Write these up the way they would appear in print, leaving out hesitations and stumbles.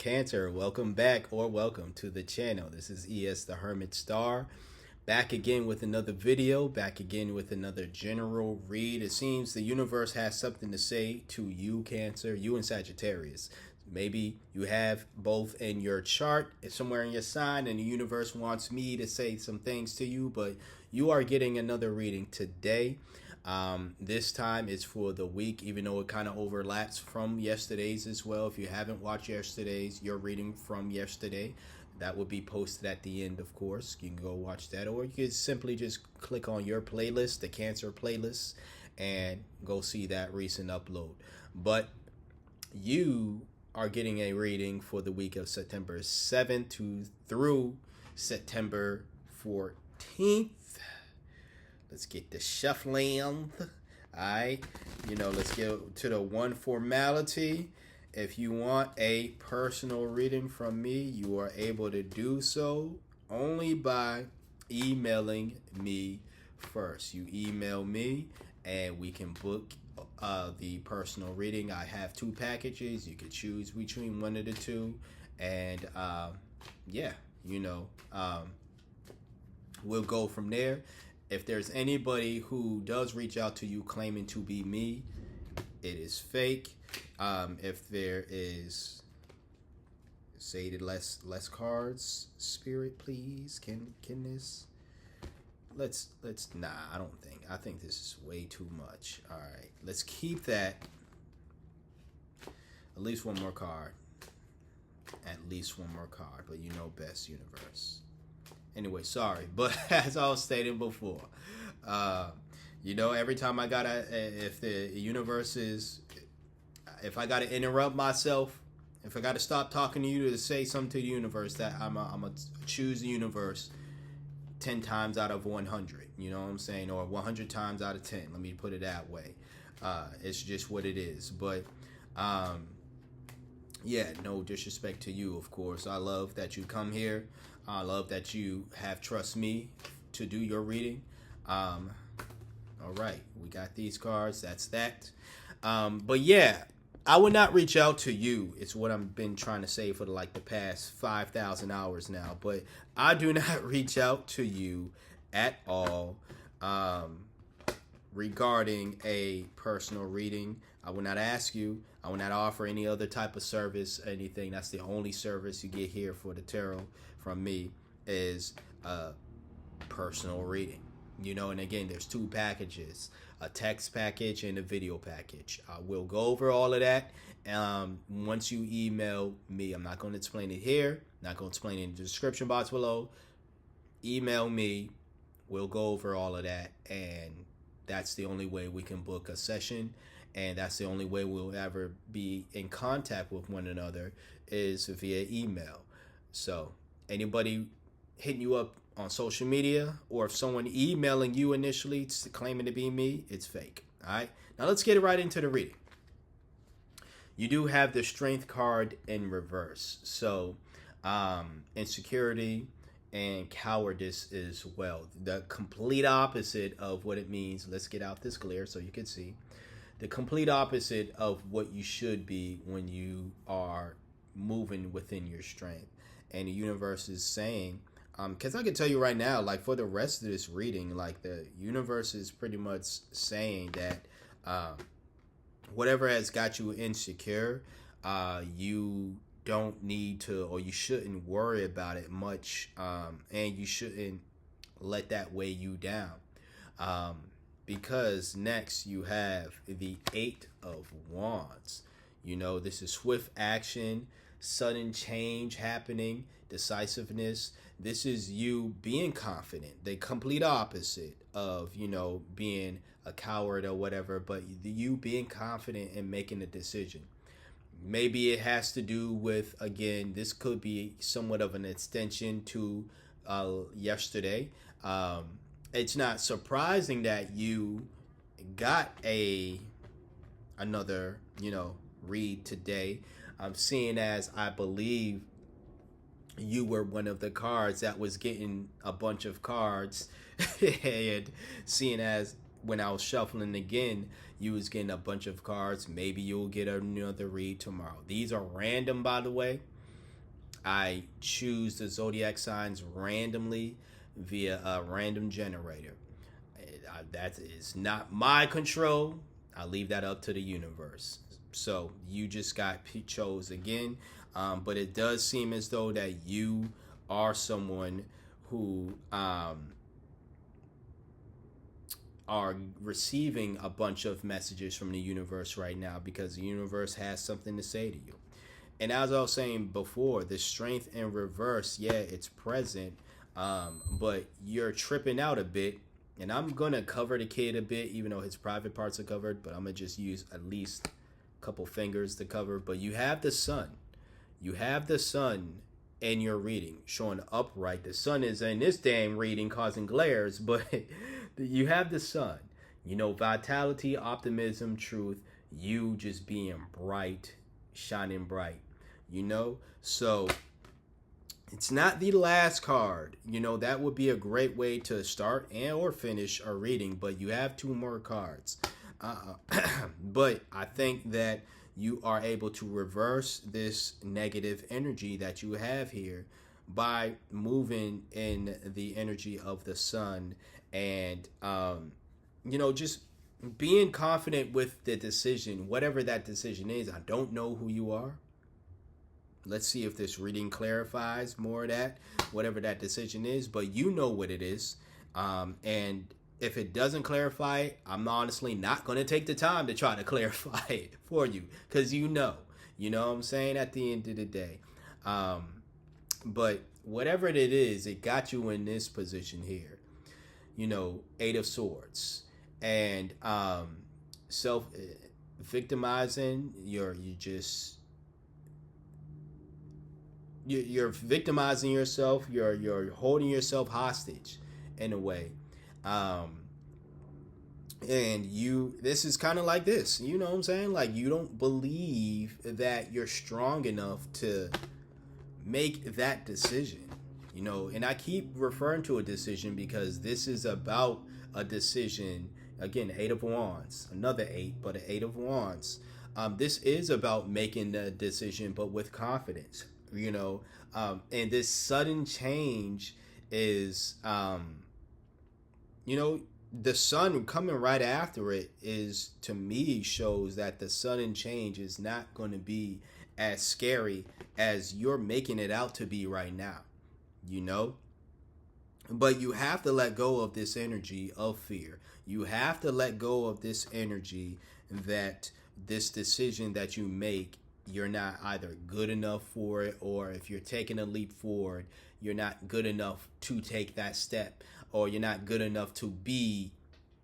Cancer, welcome back or welcome to the channel. This is ES the Hermit Star. Back again with another video, back again with another general read. It seems the universe has something to say to you, Cancer, you and Sagittarius. Maybe you have both in your chart, somewhere in your sign, and the universe wants me to say some things to you, but you are getting another reading today. This time it's for the week, even though it kind of overlaps from yesterday's as well. If you haven't watched yesterday's, you're reading from yesterday. That will be posted at the end, of course. You can go watch that, or you can simply just click on your playlist, the Cancer playlist, and go see that recent upload. But you are getting a reading for the week of September 7th through September 14th. Let's get the shuffling. All right. Let's get to the one formality. If you want a personal reading from me, you are able to do so only by emailing me first. You email me and we can book the personal reading. I have two packages. You can choose between one of the two. And we'll go from there. If there's anybody who does reach out to you claiming to be me, it is fake. If there is, say the less cards, Spirit, please. Can this? Let's I don't think. I think this is way too much. All right, let's keep that. At least one more card. At least one more card, but you know best, universe. Anyway, sorry, but as I was stating before, every time I if the universe is, if I gotta interrupt myself, if I gotta stop talking to you to say something to the universe, that I'm gonna choose the universe 10 times out of 100. You know what I'm saying, or 100 times out of 10. Let me put it that way. It's just what it is. But no disrespect to you, of course. I love that you come here. I love that you have trust me to do your reading. All right, we got these cards. That's that. But yeah, I would not reach out to you. It's what I've been trying to say for the past 5,000 hours now. But I do not reach out to you at all regarding a personal reading. I will not ask you. I will not offer any other type of service, anything. That's the only service you get here for the tarot from me is a personal reading. And again, there's two packages, a text package and a video package. I will go over all of that once you email me. I'm not going to explain it here. Not going to explain it in the description box below. Email me. We'll go over all of that, and that's the only way we can book a session, and that's the only way we'll ever be in contact with one another is via email. So anybody hitting you up on social media, or if someone emailing you initially claiming to be me, it's fake. All right, now let's get right into the reading. You do have the Strength card in reverse, so insecurity and cowardice as well. The complete opposite of what it means. Let's get out this glare so you can see. The complete opposite of what you should be when you are moving within your strength. And the universe is saying, because I can tell you right now, for the rest of this reading, the universe is pretty much saying that whatever has got you insecure, you don't need to, or you shouldn't worry about it much, and you shouldn't let that weigh you down. Because next you have the 8 of Wands. This is swift action, sudden change happening, decisiveness. This is you being confident, the complete opposite of, being a coward or whatever, but you being confident and making a decision. Maybe it has to do with, again, this could be somewhat of an extension to yesterday. It's not surprising that you got another, read today. I'm seeing as I believe you were one of the cards that was getting a bunch of cards and seeing as when I was shuffling again, you was getting a bunch of cards. Maybe you'll get another read tomorrow. These are random, by the way. I choose the zodiac signs randomly via a random generator. That is not my control. I leave that up to the universe. So you just got chose again, but it does seem as though that you are someone who are receiving a bunch of messages from the universe right now, because the universe has something to say to you. And as I was saying before, the strength in reverse, yeah, it's present, but you're tripping out a bit. And I'm going to cover the kid a bit, even though his private parts are covered, but I'm going to just use at least a couple fingers to cover. But you have the sun. You have the sun in your reading showing upright. The sun is in this damn reading causing glares, but you have the sun. You know, vitality, optimism, truth, you just being bright, shining bright, you know? So it's not the last card. You know, that would be a great way to start and or finish a reading, but you have two more cards. But I think that you are able to reverse this negative energy that you have here by moving in the energy of the sun and, you know, just being confident with the decision, whatever that decision is. I don't know who you are. Let's see if this reading clarifies more of that, whatever that decision is. But you know what it is. And if it doesn't clarify it, I'm honestly not going to take the time to try to clarify it for you. Because you know what I'm saying, at the end of the day. But whatever it is, it got you in this position here. You know, Eight of Swords. And self victimizing, you're victimizing yourself. You're holding yourself hostage in a way, and this is kind of like this. You know what I'm saying? Like, you don't believe that you're strong enough to make that decision. You know, and I keep referring to a decision because this is about a decision. Again, Eight of Wands, another eight, but an Eight of Wands. This is about making the decision, but with confidence. You know, and this sudden change is, you know, the sun coming right after it is, to me, shows that the sudden change is not going to be as scary as you're making it out to be right now, you know. But you have to let go of this energy of fear. You have to let go of this energy that this decision that you make, you're not either good enough for it, or if you're taking a leap forward, you're not good enough to take that step, or you're not good enough to be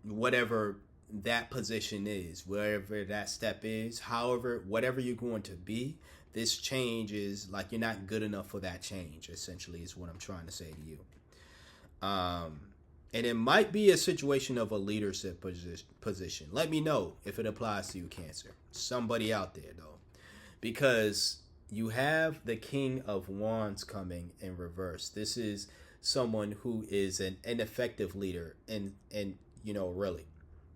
whatever that position is, wherever that step is, however, whatever you're going to be. This change is like you're not good enough for that change, essentially, is what I'm trying to say to you. And it might be a situation of a leadership position. Let me know if it applies to you, Cancer. Somebody out there, though. Because you have the King of Wands coming in reverse. This is someone who is an ineffective leader, and you know, really,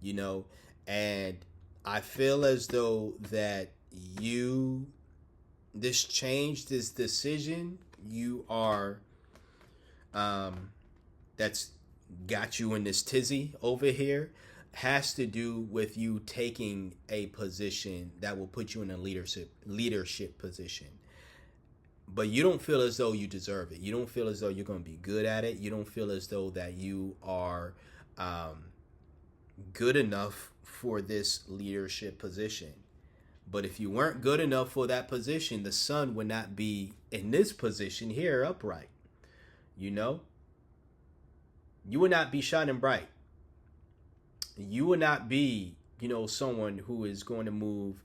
you know, and I feel as though that this change, this decision you are, that's got you in this tizzy over here, has to do with you taking a position that will put you in a leadership position. But you don't feel as though you deserve it. You don't feel as though you're going to be good at it. You don't feel as though that you are good enough for this leadership position. But if you weren't good enough for that position, the sun would not be in this position here upright. You know? You would not be shining bright. You would not be, you know, someone who is going to move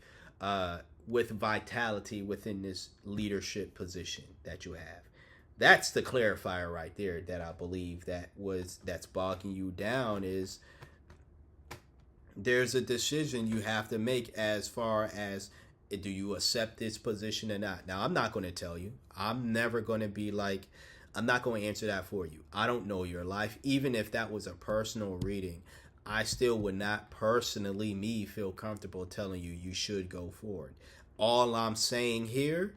with vitality within this leadership position that you have. That's the clarifier right there that I believe that's bogging you down, is there's a decision you have to make as far as, do you accept this position or not? Now, I'm not going to tell you. I'm never going to be like, I'm not going to answer that for you. I don't know your life. Even if that was a personal reading, I still would not personally feel comfortable telling you should go forward. All I'm saying here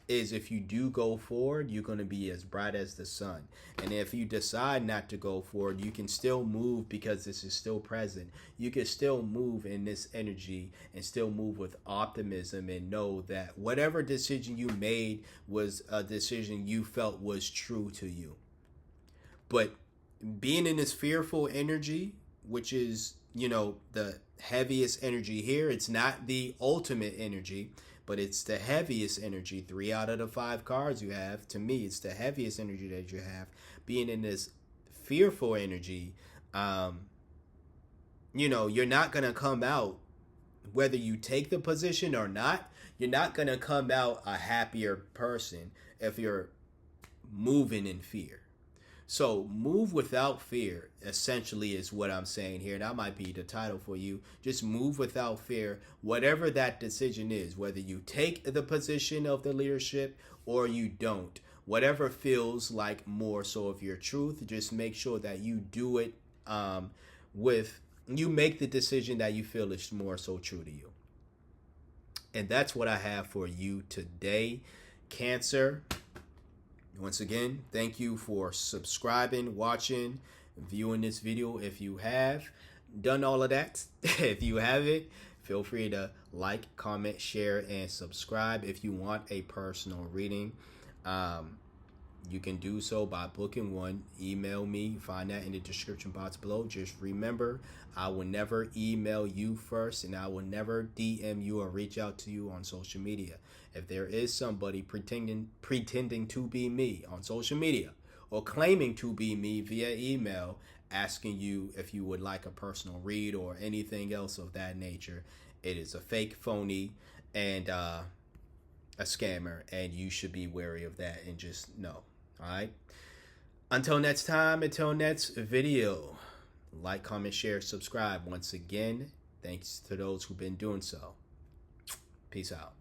is if you do go forward, you're going to be as bright as the sun. And if you decide not to go forward, you can still move because this is still present. You can still move in this energy and still move with optimism and know that whatever decision you made was a decision you felt was true to you. But being in this fearful energy, which is, the heaviest energy here, it's not the ultimate energy, but it's the heaviest energy. 3 out of the 5 cards you have, to me, it's the heaviest energy that you have. Being in this fearful energy, you're not going to come out, whether you take the position or not, you're not going to come out a happier person if you're moving in fear. So move without fear, essentially, is what I'm saying here. That might be the title for you. Just move without fear, whatever that decision is, whether you take the position of the leadership or you don't. Whatever feels like more so of your truth, just make sure that you do it you make the decision that you feel is more so true to you. And that's what I have for you today, Cancer. Once again, thank you for subscribing, watching, viewing this video. If you have done all of that, if you haven't, feel free to like, comment, share, and subscribe. If you want a personal reading, you can do so by booking one. Email me, find that in the description box below. Just remember, I will never email you first, and I will never DM you or reach out to you on social media. If there is somebody pretending to be me on social media or claiming to be me via email, asking you if you would like a personal read or anything else of that nature, it is a fake, phony, and a scammer, and you should be wary of that and just know. All right. Until next time, until next video, like, comment, share, subscribe. Once again, thanks to those who've been doing so. Peace out.